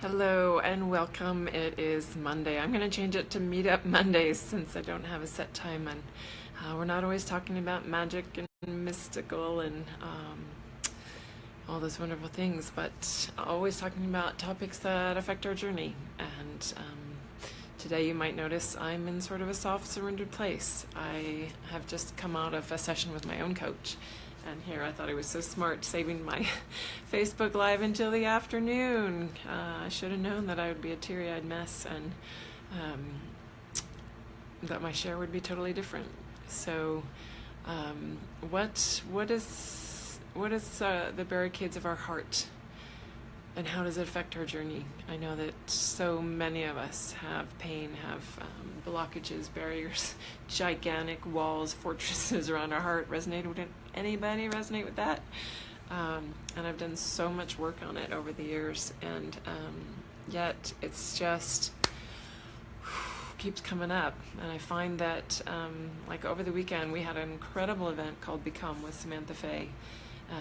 Hello and welcome. It is Monday. I'm going to change it to Meetup Mondays since I don't have a set time, and we're not always talking about magic and mystical and all those wonderful things, but always talking about topics that affect our journey. And today you might notice I'm in sort of a soft, surrendered place. I have just come out of a session with my own coach. And here I thought I was so smart saving my Facebook Live until the afternoon. I should have known that I would be a teary-eyed mess and that my share would be totally different. So what is the barricades of our heart, and how does it affect our journey? I know that so many of us have pain, have blockages, barriers, gigantic walls, fortresses around our heart. Anybody resonate with that? And I've done so much work on it over the years, and yet it's just keeps coming up. And I find that like over the weekend we had an incredible event called Become with Samantha Fay,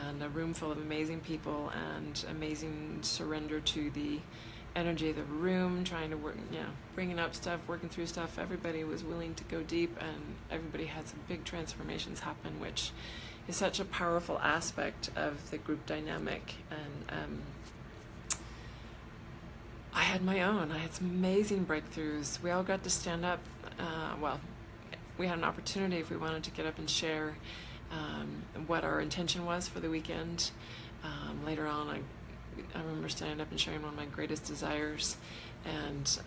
and a room full of amazing people and amazing surrender to the energy of the room, trying to work, bringing up stuff, working through stuff. Everybody was willing to go deep, and everybody had some big transformations happen, which is such a powerful aspect of the group dynamic. And I had some amazing breakthroughs. We all got to stand up. We had an opportunity if we wanted to get up and share what our intention was for the weekend. Later on, I remember standing up and sharing one of my greatest desires. And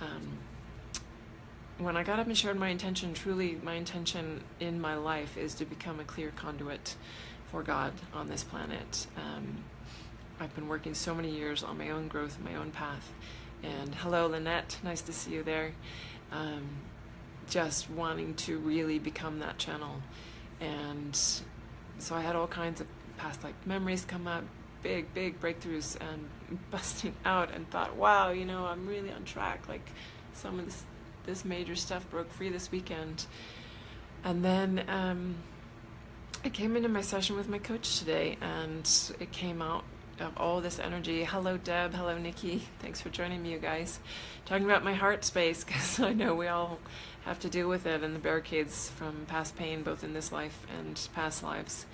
when I got up and shared my intention, truly my intention in my life is to become a clear conduit for God on this planet. I've been working so many years on my own growth, my own path. And hello, Lynette, nice to see you there. Just wanting to really become that channel. And so I had all kinds of past life memories come up, big breakthroughs, and busting out, and thought, wow, I'm really on track. Like some of this major stuff broke free this weekend. And then I came into my session with my coach today, and it came out of all this energy. Hello, Deb. Hello, Nikki. Thanks for joining me, you guys. Talking about my heart space, because I know we all have to deal with it, and the barricades from past pain, both in this life and past lives,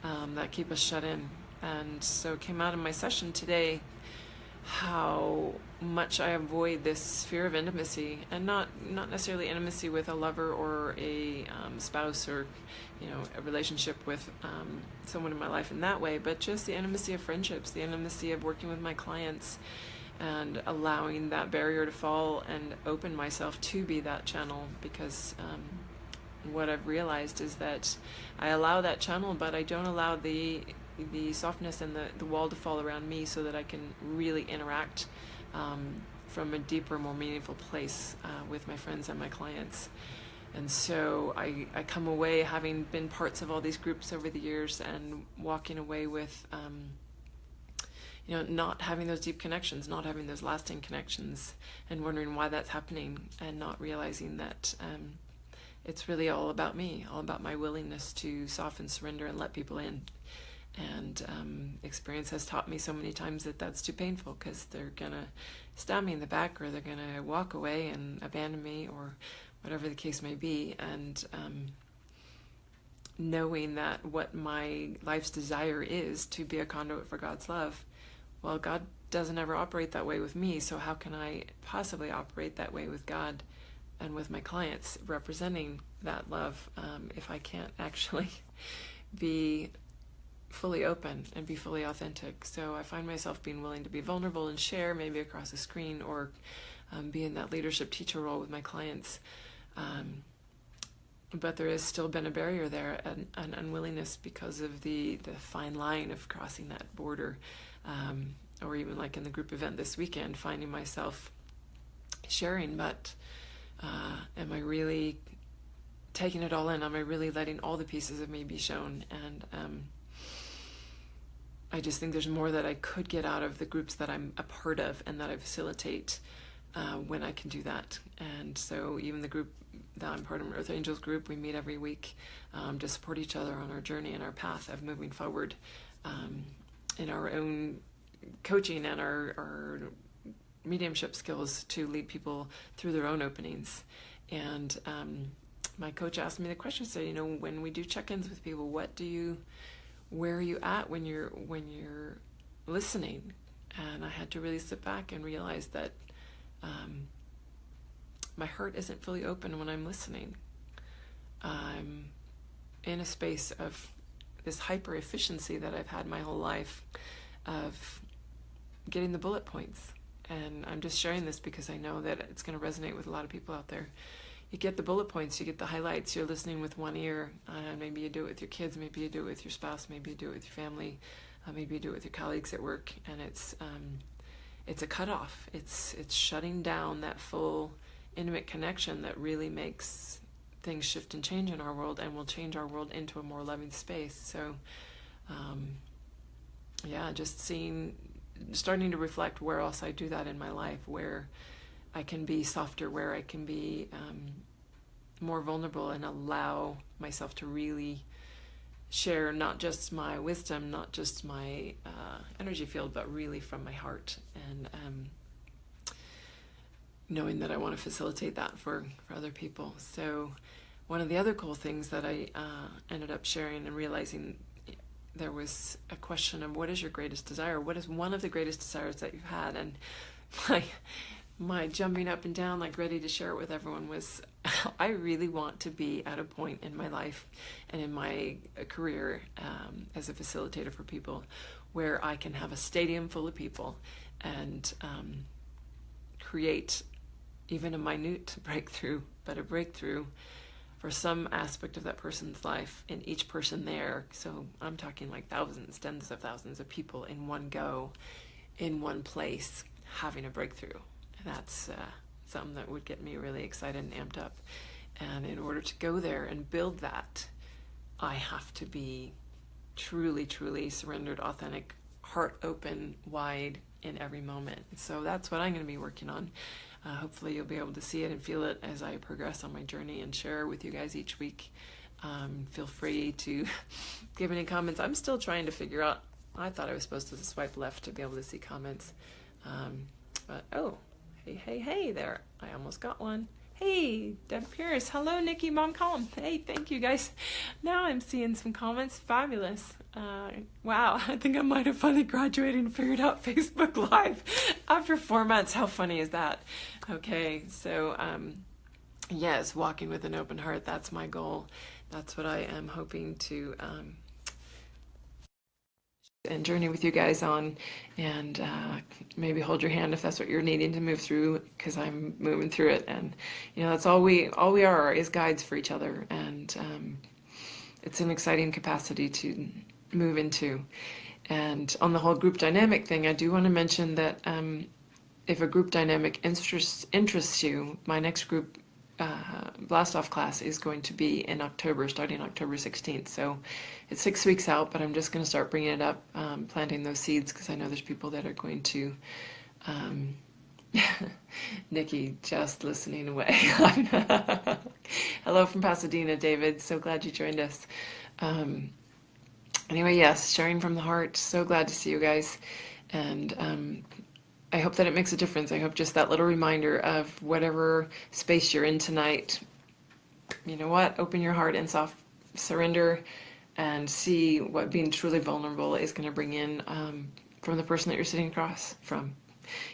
that keep us shut in. And so it came out in my session today how much I avoid this fear of intimacy, and not necessarily intimacy with a lover or a spouse, or a relationship with someone in my life in that way, but just the intimacy of friendships, the intimacy of working with my clients, and allowing that barrier to fall and open myself to be that channel. Because what I've realized is that I allow that channel, but I don't allow the softness and the wall to fall around me, so that I can really interact from a deeper, more meaningful place with my friends and my clients. And so I come away, having been parts of all these groups over the years, and walking away with not having those deep connections, not having those lasting connections, and wondering why that's happening, and not realizing that it's really all about me, all about my willingness to soften, surrender, and let people in. And experience has taught me so many times that that's too painful, because they're gonna stab me in the back, or they're gonna walk away and abandon me, or whatever the case may be. And knowing that what my life's desire is to be a conduit for God's love, well, God doesn't ever operate that way with me, so how can I possibly operate that way with God and with my clients, representing that love, if I can't actually be fully open and be fully authentic? So I find myself being willing to be vulnerable and share, maybe across a screen, or be in that leadership teacher role with my clients. But there has still been a barrier there, an unwillingness, because of the fine line of crossing that border. Or even like in the group event this weekend, finding myself sharing, but am I really taking it all in? Am I really letting all the pieces of me be shown? And I just think there's more that I could get out of the groups that I'm a part of and that I facilitate when I can do that. And so even the group that I'm part of, Earth Angels group, we meet every week to support each other on our journey and our path of moving forward in our own coaching and our mediumship skills to lead people through their own openings. And my coach asked me the question, so, when we do check-ins with people, where are you at when you're listening? And I had to really sit back and realize that my heart isn't fully open when I'm listening. I'm in a space of this hyper efficiency that I've had my whole life of getting the bullet points. And I'm just sharing this because I know that it's going to resonate with a lot of people out there. You get the bullet points, you get the highlights, you're listening with one ear, and maybe you do it with your kids, maybe you do it with your spouse, maybe you do it with your family, maybe you do it with your colleagues at work, and it's a cutoff. It's shutting down that full intimate connection that really makes things shift and change in our world, and will change our world into a more loving space. So just starting to reflect where else I do that in my life, where I can be softer, where I can be more vulnerable and allow myself to really share not just my wisdom, not just my energy field, but really from my heart, and knowing that I want to facilitate that for other people. So one of the other cool things that I ended up sharing and realizing, there was a question of, what is your greatest desire? What is one of the greatest desires that you've had? And my jumping up and down, like ready to share it with everyone, was I really want to be at a point in my life and in my career as a facilitator for people where I can have a stadium full of people and create even a minute breakthrough, but a breakthrough for some aspect of that person's life, and each person there. So I'm talking like thousands, tens of thousands of people in one go, in one place, having a breakthrough. And that's something that would get me really excited and amped up. And in order to go there and build that, I have to be truly, truly surrendered, authentic, heart open, wide in every moment. So that's what I'm going to be working on. Hopefully you'll be able to see it and feel it as I progress on my journey and share with you guys each week. Feel free to give any comments. I'm still trying to figure out, I thought I was supposed to swipe left to be able to see comments. But hey there. I almost got one. Hey, Deb Pierce. Hello, Nikki Mom Column. Hey, thank you guys. Now I'm seeing some comments. Fabulous. Wow, I think I might have finally graduated and figured out Facebook Live after 4 months. How funny is that? Okay, so yes, walking with an open heart, that's my goal. That's what I am hoping to and journey with you guys on, and maybe hold your hand if that's what you're needing to move through, because I'm moving through it. And that's all we are is guides for each other, and it's an exciting capacity to move into. And on the whole group dynamic thing, I do want to mention that if a group dynamic interests you, my next group blast off class is going to be in October, starting October 16th. So it's 6 weeks out, but I'm just going to start bringing it up, planting those seeds, because I know there's people that are going to Nikki, just listening away. Hello from Pasadena, David. So glad you joined us. Anyway, yes, sharing from the heart. So glad to see you guys. And I hope that it makes a difference. I hope just that little reminder of whatever space you're in tonight, you know what? Open your heart and soft surrender, and see what being truly vulnerable is going to bring in from the person that you're sitting across from.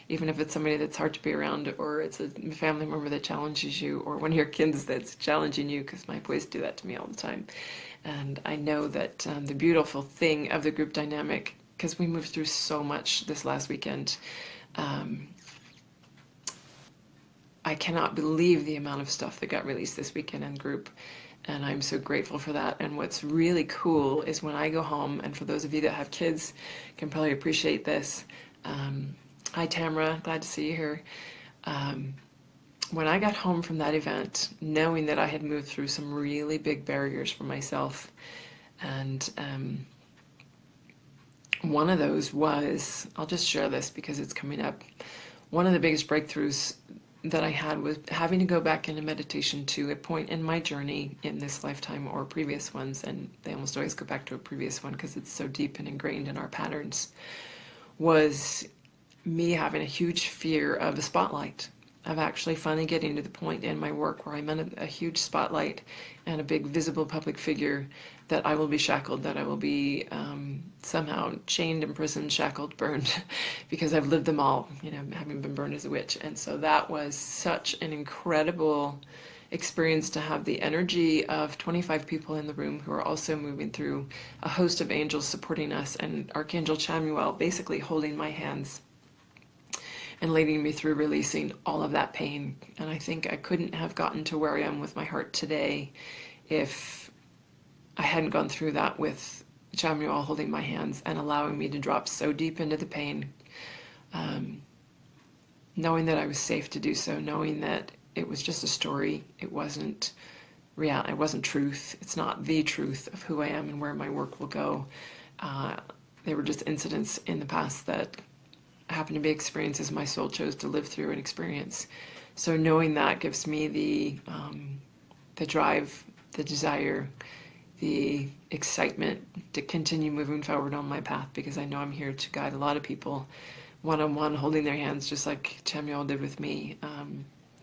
Even if it's somebody that's hard to be around, or it's a family member that challenges you, or one of your kids that's challenging you, because my boys do that to me all the time. And I know that the beautiful thing of the group dynamic, because we moved through so much this last weekend, I cannot believe the amount of stuff that got released this weekend in group, and I'm so grateful for that. And what's really cool is when I go home, and for those of you that have kids can probably appreciate this, hi Tamara, glad to see you here. When I got home from that event, knowing that I had moved through some really big barriers for myself, and one of those was, I'll just share this because it's coming up, one of the biggest breakthroughs that I had was having to go back into meditation to a point in my journey in this lifetime or previous ones, and they almost always go back to a previous one because it's so deep and ingrained in our patterns, was me having a huge fear of the spotlight, of actually finally getting to the point in my work where I'm in a huge spotlight and a big visible public figure, that I will be shackled, that I will be somehow chained, imprisoned, shackled, burned, because I've lived them all, having been burned as a witch. And so that was such an incredible experience to have the energy of 25 people in the room who are also moving through, a host of angels supporting us, and Archangel Chamuel basically holding my hands and leading me through releasing all of that pain. And I think I couldn't have gotten to where I am with my heart today if I hadn't gone through that with Chamuel holding my hands and allowing me to drop so deep into the pain, knowing that I was safe to do so, knowing that it was just a story. It wasn't real. It wasn't truth. It's not the truth of who I am and where my work will go. They were just incidents in the past that happened to be experiences my soul chose to live through and experience. So knowing that gives me the drive, the desire, the excitement to continue moving forward on my path, because I know I'm here to guide a lot of people one-on-one, holding their hands just like Chamuel did with me,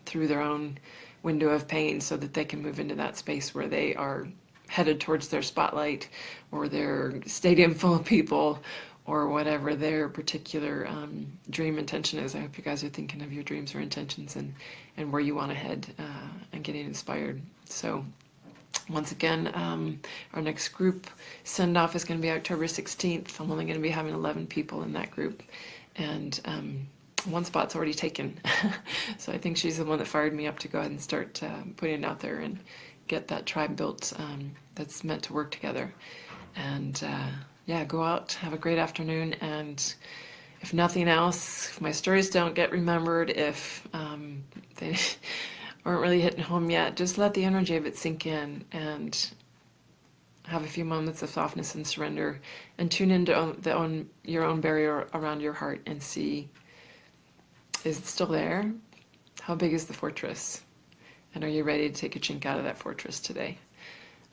through their own window of pain, so that they can move into that space where they are headed towards their spotlight or their stadium full of people, or whatever their particular dream intention is. I hope you guys are thinking of your dreams or intentions and where you want to head, and getting inspired. So once again, our next group send-off is going to be October 16th. I'm only going to be having 11 people in that group. And one spot's already taken. So I think she's the one that fired me up to go ahead and start putting it out there and get that tribe built, that's meant to work together. And yeah, go out, have a great afternoon, and if nothing else, if my stories don't get remembered, if they aren't really hitting home yet, just let the energy of it sink in and have a few moments of softness and surrender, and tune into your own barrier around your heart and see, is it still there? How big is the fortress? And are you ready to take a chink out of that fortress today?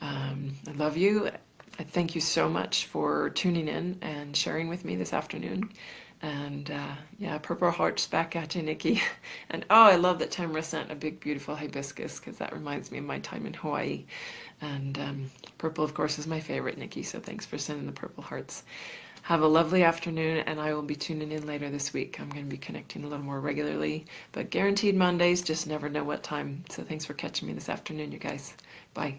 I love you. I thank you so much for tuning in and sharing with me this afternoon. And yeah, purple hearts back at you, Nikki. And oh, I love that Tamara sent a big, beautiful hibiscus, because that reminds me of my time in Hawaii. And purple, of course, is my favorite, Nikki. So thanks for sending the purple hearts. Have a lovely afternoon, and I will be tuning in later this week. I'm going to be connecting a little more regularly, but guaranteed Mondays, just never know what time. So thanks for catching me this afternoon, you guys. Bye.